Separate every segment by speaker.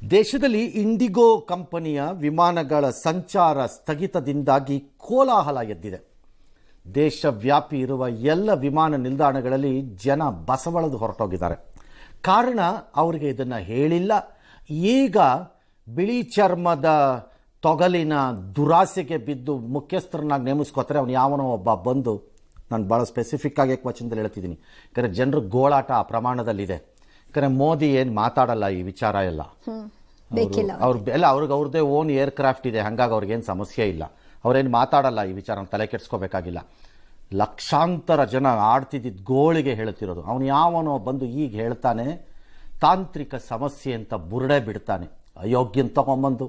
Speaker 1: ದೇಶದಲ್ಲಿ ಇಂಡಿಗೋ ಕಂಪನಿಯ ವಿಮಾನಗಳ ಸಂಚಾರ ಸ್ಥಗಿತದಿಂದಾಗಿ ಕೋಲಾಹಲ ಎದ್ದಿದೆ. ದೇಶವ್ಯಾಪಿ ಇರುವ ಎಲ್ಲ ವಿಮಾನ ನಿಲ್ದಾಣಗಳಲ್ಲಿ ಜನ ಬಸವಳದು ಹೊರಟೋಗಿದ್ದಾರೆ. ಕಾರಣ ಅವರಿಗೆ ಇದನ್ನು ಹೇಳಿಲ್ಲ. ಈಗ ಬಿಳಿ ಚರ್ಮದ ತೊಗಲಿನ ದುರಾಸೆಗೆ ಬಿದ್ದು ಮುಖ್ಯಸ್ಥರನ್ನಾಗಿ ನೇಮಿಸ್ಕೋತಾರೆ. ಅವನು ಯಾವನೋ ಒಬ್ಬ ಬಂದು, ನಾನು ಭಾಳ ಸ್ಪೆಸಿಫಿಕ್ ಆಗಿ ಕ್ವಶನ್ದಲ್ಲಿ ಹೇಳ್ತಿದ್ದೀನಿ, ಯಾಕಂದರೆ ಜನರ ಗೋಳಾಟ ಆ ಪ್ರಮಾಣದಲ್ಲಿದೆ. ಯಾಕಂದರೆ ಮೋದಿ ಏನು ಮಾತಾಡಲ್ಲ ಈ ವಿಚಾರ ಎಲ್ಲ, ಅವ್ರದ್ದೇ ಓನ್ ಏರ್ಕ್ರಾಫ್ಟ್ ಇದೆ, ಹಾಗಾಗಿ ಅವ್ರಿಗೇನು ಸಮಸ್ಯೆ ಇಲ್ಲ. ಅವ್ರೇನು ಮಾತಾಡಲ್ಲ ಈ ವಿಚಾರ, ತಲೆ ಕೆಡಿಸ್ಕೋಬೇಕಾಗಿಲ್ಲ. ಲಕ್ಷಾಂತರ ಜನ ಆಡ್ತಿದ್ದಿದ್ದು ಗೋಳಿಗೆ ಹೇಳ್ತಿರೋದು. ಅವನು ಯಾವನೋ ಬಂದು ಈಗ ಹೇಳ್ತಾನೆ ತಾಂತ್ರಿಕ ಸಮಸ್ಯೆ ಅಂತ ಬುರುಡೆ ಬಿಡ್ತಾನೆ. ಅಯೋಗ್ಯನ್ ತಗೊಂಬಂದು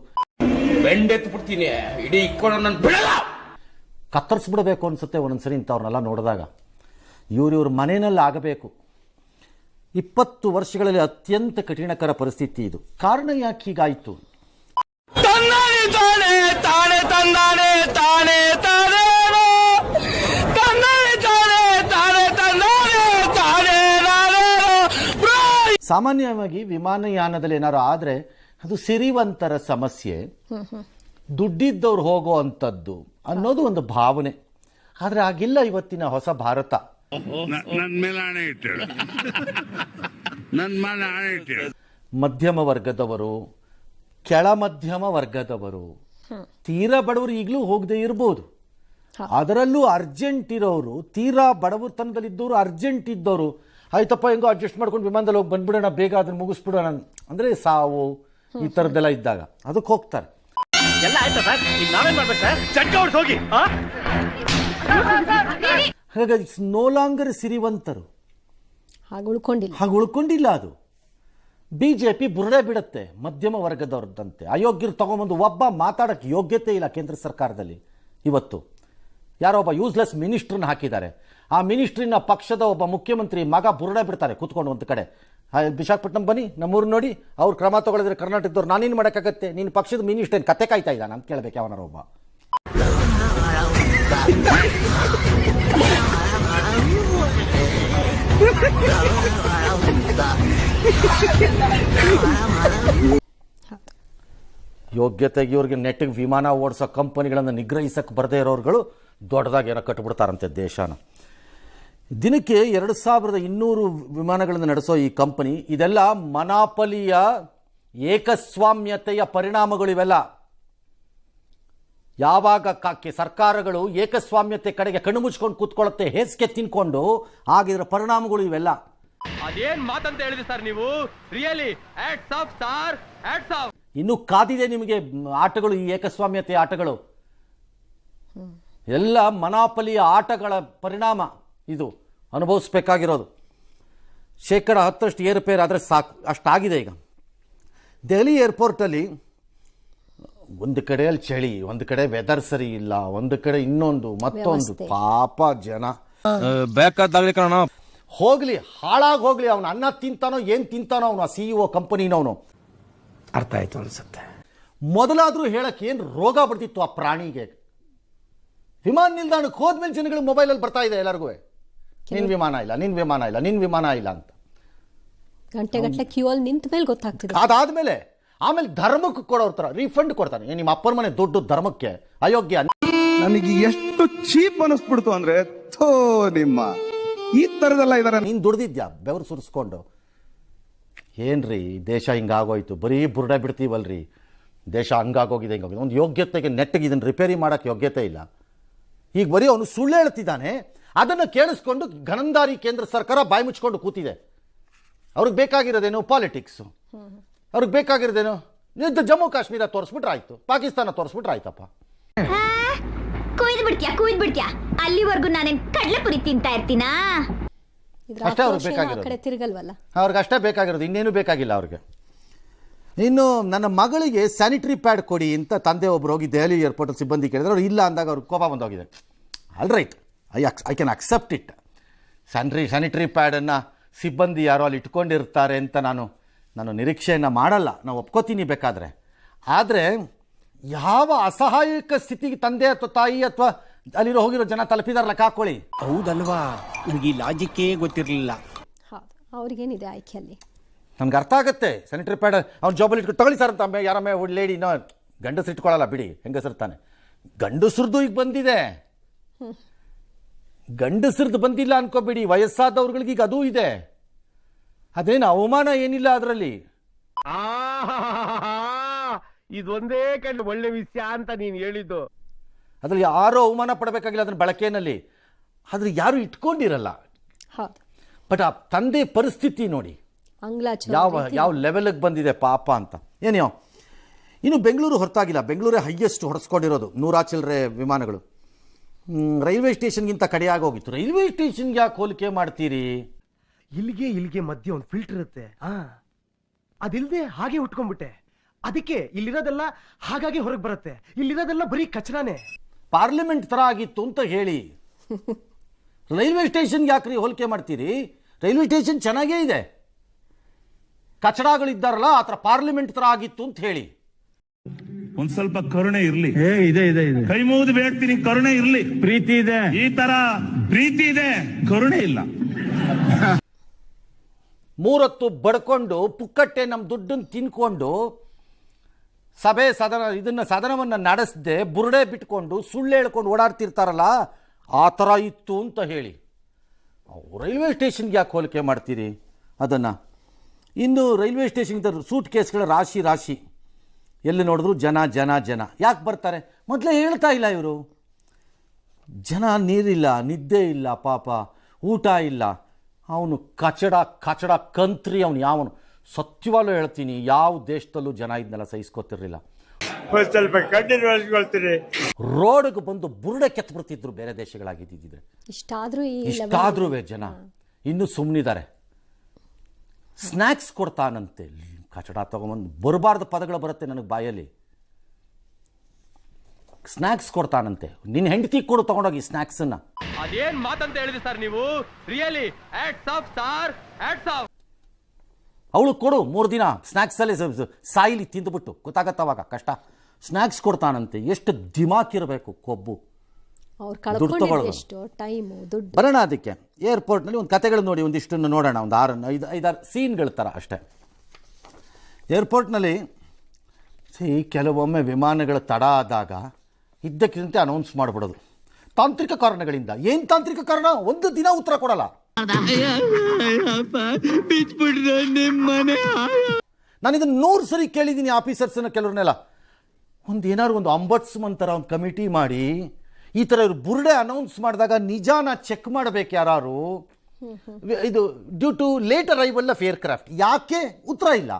Speaker 1: ಕತ್ತರಿಸ್ಬಿಡ್ಬೇಕು ಅನ್ಸುತ್ತೆ ಒಂದೊಂದ್ಸರಿ ಇಂಥವ್ರನ್ನೆಲ್ಲ ನೋಡಿದಾಗ. ಇವ್ರ ಮನೆಯಲ್ಲಿ ಆಗಬೇಕು. 20 ವರ್ಷಗಳಲ್ಲಿ ಅತ್ಯಂತ ಕಠಿಣಕರ ಪರಿಸ್ಥಿತಿ ಇದು. ಕಾರಣ ಯಾಕೆ ಹೀಗಾಯಿತು? ಸಾಮಾನ್ಯವಾಗಿ ವಿಮಾನಯಾನದಲ್ಲಿ ಏನಾದ್ರು ಆದರೆ ಅದು ಸಿರಿವಂತರ ಸಮಸ್ಯೆ, ದುಡ್ಡಿದ್ದವ್ರು ಹೋಗೋ ಅಂಥದ್ದು ಅನ್ನೋದು ಒಂದು ಭಾವನೆ. ಆದರೆ ಆಗಿಲ್ಲ ಇವತ್ತಿನ ಹೊಸ ಭಾರತ. ಮಧ್ಯಮ ವರ್ಗದವರು, ಕೆಳ ಮಧ್ಯಮ ವರ್ಗದವರು, ತೀರಾ ಬಡವರು ಈಗಲೂ ಹೋಗದೆ ಇರ್ಬೋದು. ಅದರಲ್ಲೂ ಅರ್ಜೆಂಟ್ ಇರೋರು, ತೀರಾ ಬಡವತನದಲ್ಲಿದ್ದವರು, ಅರ್ಜೆಂಟ್ ಇದ್ದವರು, ಆಯ್ತಪ್ಪ ಹೆಂಗೋ ಅಡ್ಜಸ್ಟ್ ಮಾಡ್ಕೊಂಡು ವಿಮಾನದಲ್ಲಿ ಹೋಗಿ ಬಂದ್ಬಿಡೋಣ, ಬೇಗ ಅದನ್ನ ಮುಗಿಸ್ಬಿಡೋಣ ಅಂದರೆ ಸಾವು ಈ ಥರದ್ದೆಲ್ಲ ಇದ್ದಾಗ ಅದಕ್ಕೆ ಹೋಗ್ತಾರೆ. ಹಾಗಾಗಿ ಇಟ್ಸ್ ನೋ ಲಾಂಗರ್ ಸಿರಿವಂತರು, ಹಾಗೆ ಉಳ್ಕೊಂಡಿಲ್ಲ. ಅದು ಬಿಜೆಪಿ ಬುರುಡೆ ಬಿಡುತ್ತೆ ಮಧ್ಯಮ ವರ್ಗದವ್ರದ್ದಂತೆ. ಅಯೋಗ್ಯರು ತಗೊಂಬಂದು ಒಬ್ಬ ಮಾತಾಡಕ್ಕೆ ಯೋಗ್ಯತೆ ಇಲ್ಲ ಕೇಂದ್ರ ಸರ್ಕಾರದಲ್ಲಿ. ಇವತ್ತು ಯಾರೋ ಒಬ್ಬ ಯೂಸ್ಲೆಸ್ ಮಿನಿಸ್ಟ್ರನ್ನ ಹಾಕಿದ್ದಾರೆ. ಆ ಮಿನಿಸ್ಟ್ರಿನ ಪಕ್ಷದ ಒಬ್ಬ ಮುಖ್ಯಮಂತ್ರಿ ಮಗ ಬುರುಡೆ ಬಿಡ್ತಾರೆ ಕೂತ್ಕೊಂಡು ಒಂದು ಕಡೆ. ವಿಶಾಖಪಟ್ಟಣಂ ಬನ್ನಿ, ನಮ್ಮೂರು ನೋಡಿ, ಅವ್ರು ಕ್ರಮ ತಗೊಳಿದ್ರೆ ಕರ್ನಾಟಕದವ್ರು ನಾನೇನು ಮಾಡೋಕ್ಕಾಗತ್ತೆ, ನೀನು ಪಕ್ಷದ ಮಿನಿಸ್ಟರ್ ಏನು ಕತೆ ಕಾಯ್ತಾ ಇದ್ದಾನೆ ಅಂತ ಕೇಳಬೇಕು ಯಾವನಾರ ಒಬ್ಬ. ಯೋಗ್ಯತೆಗೆ ಇವ್ರಿಗೆ ನೆಟ್ಟಿಗೆ ವಿಮಾನ ಓಡಿಸೋ ಕಂಪನಿಗಳನ್ನು ನಿಗ್ರಹಿಸಕ್ಕೆ ಬರದೇ ಇರೋರುಗಳು ದೊಡ್ಡದಾಗಿ ಏನೋ ಕಟ್ಟಿಬಿಡ್ತಾರಂತೆ ದೇಶನ. ದಿನಕ್ಕೆ 2200 ವಿಮಾನಗಳನ್ನು ನಡೆಸೋ ಈ ಕಂಪನಿ, ಇದೆಲ್ಲ ಮನಾಪಲಿಯ ಏಕಸ್ವಾಮ್ಯತೆಯ ಪರಿಣಾಮಗಳು. ಇವೆಲ್ಲ ಯಾವಾಗ ಸರ್ಕಾರಗಳು ಏಕಸ್ವಾಮ್ಯತೆ ಕಡೆಗೆ ಕಣ್ಣು ಮುಚ್ಕೊಂಡು ಕೂತ್ಕೊಳ್ಳುತ್ತೆ, ಹೇಸಿಗೆ ತಿನ್ಕೊಂಡು, ಆಗಿದ್ರ ಪರಿಣಾಮಗಳು ಇವೆಲ್ಲ.
Speaker 2: ಅದೇನ್ ಮಾತಂತ ಹೇಳಿದ್ರಿ ಸರ್ ನೀವು? Really hats off sir, hats off.
Speaker 1: ಇನ್ನು ಕಾದಿದೆ ನಿಮಗೆ ಆಟಗಳು, ಈ ಏಕಸ್ವಾಮ್ಯತೆ ಆಟಗಳು ಎಲ್ಲ ಮನಾಪಲಿಯ ಆಟಗಳ ಪರಿಣಾಮ. ಇದು ಅನುಭವಿಸ್ಬೇಕಾಗಿರೋದು. 10% ಏರುಪೇರು ಆದರೆ ಸಾಕು, ಅಷ್ಟಾಗಿದೆ ಈಗ. ದೆಹಲಿ ಏರ್ಪೋರ್ಟಲ್ಲಿ ಒಂದು ಕಡೆಯಲ್ಲಿ ಚಳಿ, ಒಂದು ಕಡೆ ವೆದರ್ ಸರಿ ಇಲ್ಲ, ಒಂದು ಕಡೆ ಇನ್ನೊಂದು ಮತ್ತೊಂದು. ಪಾಪ ಜನ
Speaker 3: ಬೇಕಾದಾಗಲಿ ಕಣ,
Speaker 1: ಹೋಗ್ಲಿ ಹಾಳಾಗಿ ಹೋಗ್ಲಿ. ಅವನು ಅನ್ನ ತಿಂತಾನೋ ಏನು ತಿಂತಾನೋ ಅವನು, ಆ CEO ಕಂಪನಿನವನು.
Speaker 3: ಅರ್ಥ ಆಯ್ತು ಅನ್ಸುತ್ತೆ.
Speaker 1: ಮೊದಲಾದ್ರೂ ಹೇಳಕ್ಕೆ ಏನು ರೋಗ ಬರ್ತಿತ್ತು ಆ ಪ್ರಾಣಿಗೆ? ವಿಮಾನ ನಿಲ್ದಾಣಕ್ಕೆ ಹೋದ್ಮೇಲೆ ಜನಗಳು ಮೊಬೈಲಲ್ಲಿ ಬರ್ತಾ ಇದೆ ಎಲ್ಲರಿಗೂ, ನಿನ್ ವಿಮಾನ ಇಲ್ಲ, ನಿನ್ ವಿಮಾನ ಇಲ್ಲ, ನಿನ್ ವಿಮಾನ ಇಲ್ಲ ಅಂತ.
Speaker 4: ಗಂಟೆಗಟ್ಟಲೆ ಕ್ಯೂ ಅಲ್ಲಿ ನಿಂತ ಮೇಲೆ ಗೊತ್ತಾಗ್ತಿದೆ.
Speaker 1: ಅದಾದ್ಮೇಲೆ ಆಮೇಲೆ ಧರ್ಮಕ್ಕೆ ಕೊಡೋರ್ ತರ ರೀಫಂಡ್ ಕೊಡ್ತಾನೆ. ನಿಮ್ಮ ಅಪ್ಪನ ಮನೆ ದೊಡ್ಡ ಧರ್ಮಕ್ಕೆ ಅಯೋಗ್ಯ.
Speaker 5: ನನಗೆ ಎಷ್ಟು ಚೀಪ್ ಅನಿಸ್ಬಿಡ್ತು ಅಂದ್ರೆ, ಥೋ ನಿಮ್ಮ ಈ ತರದೆಲ್ಲ ಇದಾರೆ.
Speaker 1: ನೀನ್ ದುಡ್ದಿದ್ಯಾ ಬೆವರು ಸುರಿಸ್ಕೊಂಡು? ಏನ್ರಿ ದೇಶ ಹಿಂಗಾಗೋಯ್ತು, ಬರೀ ಬುರುಡೆ ಬಿಡ್ತೀವಲ್ರಿ. ದೇಶ ಹಂಗಾಗೋಗಿದೆ, ಹಿಂಗೋಗಿದೆ. ಒಂದು ಯೋಗ್ಯತೆಗೆ ನೆಟ್ಟಿಗೆ ಇದನ್ನು ರಿಪೇರಿ ಮಾಡೋಕ್ಕೆ ಯೋಗ್ಯತೆ ಇಲ್ಲ. ಈಗ ಬರೀ ಅವನು ಸುಳ್ಳು ಹೇಳ್ತಿದ್ದಾನೆ, ಅದನ್ನು ಕೇಳಿಸ್ಕೊಂಡು ಗಣಂದಾರಿ ಕೇಂದ್ರ ಸರ್ಕಾರ ಬಾಯಿ ಮುಚ್ಕೊಂಡು ಕೂತಿದೆ. ಅವ್ರಿಗೆ ಬೇಕಾಗಿರೋದೇನು ಪಾಲಿಟಿಕ್ಸು, ಅವ್ರಿಗೆ ಬೇಕಾಗಿರೋದೇನು ಜಮ್ಮು ಕಾಶ್ಮೀರ ತೋರಿಸ್ಬಿಟ್ರೆ ಆಯ್ತು, ಪಾಕಿಸ್ತಾನ ತೋರಿಸ್ಬಿಟ್ರೆ ಆಯ್ತಪ್ಪ.
Speaker 6: ಕುಯ್ದು ಬಿಡ್ತೀಯಾ? ಅಲ್ಲಿವರೆಗೂ ನಾನೇನು ಕಡಲೆಪುರಿ ತಿಂತಾ ಇರ್ತೀನಾ?
Speaker 1: ಅಷ್ಟೇ ಅವ್ರಿಗೆ ಬೇಕಾಗಿರೋದು. ಅವ್ರಿಗೆ ಅಷ್ಟೇ ಬೇಕಾಗಿರೋದು, ಇನ್ನೇನು ಬೇಕಾಗಿಲ್ಲ ಅವ್ರಿಗೆ. ಇನ್ನು ನನ್ನ ಮಗಳಿಗೆ ಸ್ಯಾನಿಟರಿ ಪ್ಯಾಡ್ ಕೊಡಿ ಅಂತ ತಂದೆ ಒಬ್ರು ಹೋಗಿ ದೆಹಲಿ ಏರ್ಪೋರ್ಟ್ ಸಿಬ್ಬಂದಿ ಕೇಳಿದ್ರೆ ಅವ್ರು ಇಲ್ಲ ಅಂದಾಗ ಅವ್ರಿಗೆ ಕೋಪ ಬಂದೋಗಿದೆ. All right, I can accept it. Sanitary ಪ್ಯಾಡನ್ನು ಸಿಬ್ಬಂದಿ ಯಾರೋ ಅಲ್ಲಿ ಇಟ್ಕೊಂಡಿರ್ತಾರೆ ಅಂತ ನಾನು ನಿರೀಕ್ಷೆಯನ್ನು ಮಾಡಲ್ಲ, ನಾವು ಒಪ್ಕೋತೀನಿ ಬೇಕಾದರೆ. ಆದರೆ ಯಾವ ಅಸಹಾಯಕ ಸ್ಥಿತಿಗೆ ತಂದೆ ಅಥವಾ ತಾಯಿ ಅಥವಾ ಅಲ್ಲಿರೋ ಹೋಗಿರೋ ಜನ ತಲುಪಿದಾರಲ್ಲ ಕಾಕೊಳ್ಳಿ.
Speaker 3: ಹೌದಲ್ವಾ, ನನಗೆ ಈ ಲಾಜಿಕ್ಕೇ ಗೊತ್ತಿರಲಿಲ್ಲ.
Speaker 4: ಅವ್ರಿಗೇನಿದೆ ಆಯ್ಕೆ ಅಲ್ಲಿ?
Speaker 1: ನಮ್ಗೆ ಅರ್ಥ ಆಗುತ್ತೆ. ಸ್ಯಾನಿಟರಿ ಪ್ಯಾಡ್ ಅವ್ನ ಜಾಬಲ್ಲಿ ಇಟ್ಕೊಂಡು ತಗೊಳ್ಳಿ ಸರ್ ಅಂತ ಯಾರಮ್ಮೆ ಲೇಡಿನೋ ಗಂಡಸರು ಇಟ್ಕೊಳ್ಳಲ್ಲ ಬಿಡಿ, ಹೆಂಗಸರ್ತಾನೆ. ಗಂಡಸ್ರದ್ದು ಈಗ ಬಂದಿದೆ, ಗಂಡಸ್ರದ್ದು ಬಂದಿಲ್ಲ ಅನ್ಕೋಬೇಡಿ, ವಯಸ್ಸಾದವ್ರುಗಳಿಗೆ ಈಗ ಅದೂ ಇದೆ. ಅದೇನು ಅವಮಾನ ಏನಿಲ್ಲ ಅದರಲ್ಲಿ.
Speaker 2: ಇದೊಂದೇ ಕಂಡು ಒಳ್ಳೆ ವಿಷಯ ಅಂತ ನೀನು ಹೇಳಿದ್ದು.
Speaker 1: ಅದ್ರಲ್ಲಿ ಯಾರೂ ಅವಮಾನ ಪಡಬೇಕಾಗಿಲ್ಲ ಅದನ್ನ ಬಳಕೆಯಲ್ಲಿ, ಆದ್ರೆ ಯಾರು ಇಟ್ಕೊಂಡಿರಲ್ಲ.
Speaker 4: ಹೌದು.
Speaker 1: ಬಟ್ ಆ ತಂದೆ ಪರಿಸ್ಥಿತಿ ನೋಡಿ
Speaker 4: ಅಂಗ್ಲಾಚ
Speaker 1: ಯಾವ ಲೆವೆಲ್ಗೆ ಬಂದಿದೆ ಪಾಪ ಅಂತ. ಏನೋ ಇನ್ನು ಬೆಂಗಳೂರು ಹೊರತಾಗಿಲ್ಲ, ಬೆಂಗಳೂರೇ ಹೈಯೆಸ್ಟ್ ಹೊಡೆಸ್ಕೊಂಡಿರೋದು 100 ಚಿಲ್ಲರೆ ವಿಮಾನಗಳು. ರೈಲ್ವೆ ಸ್ಟೇಷನ್ಗಿಂತ ಕಡೆಯಾಗಿ ಹೋಗಿತ್ತು. ರೈಲ್ವೆ ಸ್ಟೇಷನ್ಗೆ ಯಾಕೆ ಹೋಲಿಕೆ ಮಾಡ್ತೀರಿ?
Speaker 2: ಇಲ್ಲಿಗೆ ಮಧ್ಯೆ ಒಂದು ಫಿಲ್ಟರ್ ಇರುತ್ತೆ, ಅದಿಲ್ದೆ ಹಾಗೆ ಉಟ್ಕೊಂಡ್ಬಿಟ್ಟೆ. ಅದಕ್ಕೆ ಇಲ್ಲಿರೋದೆಲ್ಲ ಹಾಗಾಗಿ ಹೊರಗೆ ಬರುತ್ತೆ, ಇಲ್ಲಿರೋದೆಲ್ಲ ಬರೀ ಕಚರಾನೇ.
Speaker 1: ಪಾರ್ಲಿಮೆಂಟ್ ತರ ಆಗಿತ್ತು ಅಂತ ಹೇಳಿ ರೈಲ್ವೆ ಸ್ಟೇಷನ್ಗೆ ಯಾಕ್ರಿ ಹೋಲಿಕೆ ಮಾಡ್ತೀರಿ? ರೈಲ್ವೆ ಸ್ಟೇಷನ್ ಚೆನ್ನಾಗೇ ಇದೆ, ಕಚಡಗಳಿದ್ದಾರಲ್ಲ ಆ ಥರ ಪಾರ್ಲಿಮೆಂಟ್ ತರ ಆಗಿತ್ತು ಅಂತ ಹೇಳಿ.
Speaker 7: ಒಂದ್ ಸ್ವಲ್ಪ ಕರುಣೆ ಇರ್ಲಿ. ಇದೆ ಕೈ ಮುಗಿದು ಬೇಡ್ತೀನಿ, ಕರುಣೆ ಇರ್ಲಿ. ಪ್ರೀತಿ ಇದೆ, ಈ ತರ ಪ್ರೀತಿ ಇದೆ, ಕರುಣೆ ಇಲ್ಲ.
Speaker 1: 3 ಹೊತ್ತು ಬಡ್ಕೊಂಡು ಪುಕ್ಕಟ್ಟೆ ನಮ್ಮ ದುಡ್ಡನ್ನು ತಿನ್ಕೊಂಡು ಸದನವನ್ನು ನಡೆಸದೆ ಬುರುಡೆ ಬಿಟ್ಕೊಂಡು ಸುಳ್ಳು ಹೇಳ್ಕೊಂಡು ಓಡಾಡ್ತಿರ್ತಾರಲ್ಲ ಆ ಥರ ಇತ್ತು ಅಂತ ಹೇಳಿ. ರೈಲ್ವೆ ಸ್ಟೇಷನ್ಗೆ ಯಾಕೆ ಹೋಲಿಕೆ ಮಾಡ್ತೀರಿ ಅದನ್ನು? ಇನ್ನು ರೈಲ್ವೆ ಸ್ಟೇಷನ್ಗೆ ಸೂಟ್ ಕೇಸ್ಗಳ ರಾಶಿ ಎಲ್ಲಿ ನೋಡಿದ್ರು ಜನ ಯಾಕೆ ಬರ್ತಾರೆ? ಮೊದಲೇ ಹೇಳ್ತಾ ಇಲ್ಲ ಇವರು. ಜನ ನೀರಿಲ್ಲ, ನಿದ್ದೆ ಇಲ್ಲ, ಪಾಪ ಊಟ ಇಲ್ಲ. ಅವನು ಕಚಡ ಕಂತ್ರಿ ಅವನು. ಯಾವನು ಸತ್ಯವಾಗ್ಲೂ ಹೇಳ್ತೀನಿ, ಯಾವ ದೇಶದಲ್ಲೂ ಜನ ಇದನ್ನೆಲ್ಲ ಸಹಿಸ್ಕೋತಿರ್ಲಿಲ್ಲ.
Speaker 8: ಸ್ವಲ್ಪ ಕಣ್ಣಿನ
Speaker 1: ರೋಡ್ಗೆ ಬಂದು ಬುರುಡೆ ಕೆತ್ಬಿಡ್ತಿದ್ರು ಬೇರೆ ದೇಶಗಳಾಗಿದ್ದಿದ್ರೆ. ಇಷ್ಟಾದ್ರೂ ಜನ ಇನ್ನೂ ಸುಮ್ಮನಿದ್ದಾರೆ. ಸ್ನ್ಯಾಕ್ಸ್ ಕೊಡ್ತಾನಂತೆ, ಕಚಡ ತಗೊಂಬಂದು ಬರಬಾರ್ದು ಪದಗಳು ಬರುತ್ತೆ ನನಗೆ ಬಾಯಲ್ಲಿ. ಸ್ನ್ಯಾಕ್ಸ್ ಕೊಡ್ತಾನಂತೆ, ನಿನ್ನ ಹೆಂಡತಿ ಕೊಡು ತಗೊಂಡೋಗಿ ಸ್ನ್ಯಾಕ್ಸನ್ನ.
Speaker 2: ಅದೇನ್ ಮಾತಂತ ಹೇಳಿದ್ರಿ ಸರ್ ನೀವು? Really hats off sir, hats off.
Speaker 1: ಅವಳು ಕೊಡು 3 ದಿನ ಸ್ನ್ಯಾಕ್ಸಲ್ಲಿ ಸಾಯಿಲಿ ತಿಂದುಬಿಟ್ಟು, ಗೊತ್ತಾಗತ್ತವಾಗ ಕಷ್ಟ. ಸ್ನ್ಯಾಕ್ಸ್ ಕೊಡ್ತಾನಂತೆ. ಎಷ್ಟು ದಿಮಾಕ್ ಇರಬೇಕು, ಕೊಬ್ಬು. ದುಡ್ಡು ತಗೊಳ್ಳೋದು. ಬರೋಣ ಅದಕ್ಕೆ. ಏರ್ಪೋರ್ಟ್ನಲ್ಲಿ ಒಂದು ಕತೆಗಳು ನೋಡಿ, ಒಂದಿಷ್ಟನ್ನು ನೋಡೋಣ. ಒಂದು 6-5 ಸೀನ್ಗಳ ಥರ ಅಷ್ಟೇ. ಏರ್ಪೋರ್ಟ್ನಲ್ಲಿ ಕೆಲವೊಮ್ಮೆ ವಿಮಾನಗಳ ತಡ ಆದಾಗ ಇದ್ದಕ್ಕಿದ್ದಂತೆ ಅನೌನ್ಸ್ ಮಾಡಿಬಿಡೋದು ತಾಂತ್ರಿಕ ಕಾರಣಗಳಿಂದ. ಏನು ತಾಂತ್ರಿಕ ಕಾರಣ? 1 ದಿನ ಉತ್ತರ ಕೊಡಲ್ಲ. ನಾನು ಇದನ್ನು 100 ಸರಿ ಕೇಳಿದ್ದೀನಿ ಆಫೀಸರ್ಸ್ನ ಕೆಲವ್ರನ್ನೆಲ್ಲ. ಏನಾದ್ರು ಒಂದು ಅಂಬಟ್ಸ್ಮನ್ ಥರ ಒಂದು ಕಮಿಟಿ ಮಾಡಿ ಈ ಥರ ಇವರು ಬುರುಡೆ ಅನೌನ್ಸ್ ಮಾಡಿದಾಗ ನಿಜಾನ ಚೆಕ್ ಮಾಡಬೇಕು ಯಾರು. ಇದು due to late arrival of aircraft. ಯಾಕೆ? ಉತ್ತರ ಇಲ್ಲ.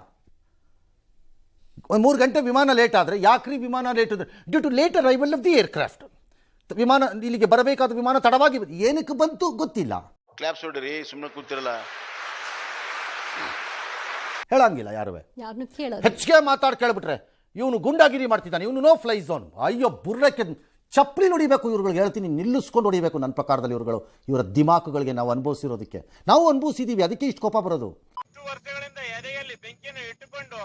Speaker 1: 3 ಗಂಟೆ ವಿಮಾನ ಲೇಟ್ ಆದರೆ ಯಾಕ್ರಿ ವಿಮಾನ late? Due to late arrival of the aircraft. ವಿಮಾನ ಇಲ್ಲಿಗೆ ಬರಬೇಕಾದ ವಿಮಾನ ತಡವಾಗಿ ಏನಕ್ಕೆ ಬಂತು ಗೊತ್ತಿಲ್ಲ.
Speaker 8: ಕ್ಲಾಪ್ಸ್ ಹೊಡ್ರಿ, ಸುಮ್ಮನೆ ಕೂತಿರಲ್ಲ.
Speaker 1: ಹೇಳಂಗಿಲ್ಲ ಯಾರು. ಹೆಚ್ಚಿಗೆ ಮಾತಾಡಿ ಕೇಳ್ಬಿಟ್ರೆ ಇವನು ಗುಂಡಾಗಿರಿ ಮಾಡ್ತಿದ್ದಾನೆ, ಇವನು ನೋ ಫ್ಲೈ ಝೋನ್. ಅಯ್ಯೋ, ಬುರ್ರಕ್ಕೆ ಚಪ್ಪಲಿ ನೋಡಿಬೇಕು ಇವ್ರುಗಳಿಗೆ. ಹೇಳ್ತೀನಿ, ನಿಲ್ಲಿಸ್ಕೊಂಡು ಹೊಡಿಬೇಕು ನನ್ನ ಪ್ರಕಾರದಲ್ಲಿ. ಇವರ ದಿಮಾಕುಗಳಿಗೆ ನಾವು ಅನುಭವಿಸಿರೋದಕ್ಕೆ ನಾವು ಅನುಭವಿಸಿದ್ದೀವಿ. ಅದಕ್ಕೆ ಇಷ್ಟು ಕೋಪ ಬರೋದು.
Speaker 7: 10 ವರ್ಷಗಳಿಂದ ಎದೆಯಲ್ಲಿ ಬೆಂಕಿಯನ್ನು ಇಟ್ಟುಕೊಂಡು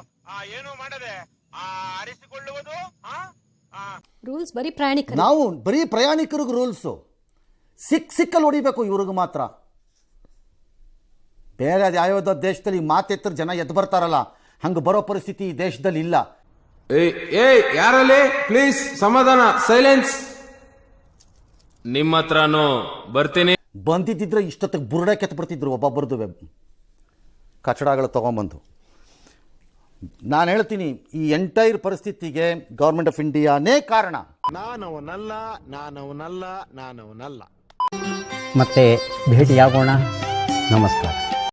Speaker 7: ಏನು ಮಾಡದೆ ಆರಿಸಿಕೊಳ್ಳುವುದು.
Speaker 4: ರೂಲ್ಸ್ ಬರೀ ಪ್ರಯಾಣಿಕರು.
Speaker 1: ನಾವು ಬರೀ ಪ್ರಯಾಣಿಕರಿಗೆ ರೂಲ್ಸು. ಸಿಕ್ಕಲ್ಲಿ ಹೊಡಿಬೇಕು ಇವ್ರಿಗೆ ಮಾತ್ರ. ಬೇರೆ ಯಾವ್ಯಾವ ದೇಶದಲ್ಲಿ ಮಾತೆತ್ತರ ಜನ ಎದ್ದು ಬರ್ತಾರಲ್ಲ, ಹಂಗೆ ಬರೋ ಪರಿಸ್ಥಿತಿ ಈ ದೇಶದಲ್ಲಿ ಇಲ್ಲ.
Speaker 3: ಯಾರಲ್ಲಿ ಪ್ಲೀಸ್ ಸಮಾಧಾನ, ಸೈಲೆನ್ಸ್. ನಿಮ್ಮ ಹತ್ರನೂ ಬರ್ತೀನಿ.
Speaker 1: ಬಂದಿದ್ದಿದ್ರೆ ಇಷ್ಟೊತ್ತಿಗೆ ಬುರುಡೆ ಕೆತ್ಬಿಡ್ತಿದ್ರು ಒಬ್ಬೊಬ್ಬರದು ಕಚಡಗಳು ತಗೊಂಬಂದು. ನಾನು ಹೇಳ್ತೀನಿ, ಈ ಎಂಟೈರ್ ಪರಿಸ್ಥಿತಿಗೆ ಗೌರ್ಮೆಂಟ್ ಆಫ್ ಇಂಡಿಯಾನೇ ಕಾರಣ.
Speaker 9: ಮತ್ತೆ ಭೇಟಿಯಾಗೋಣ. ನಮಸ್ಕಾರ.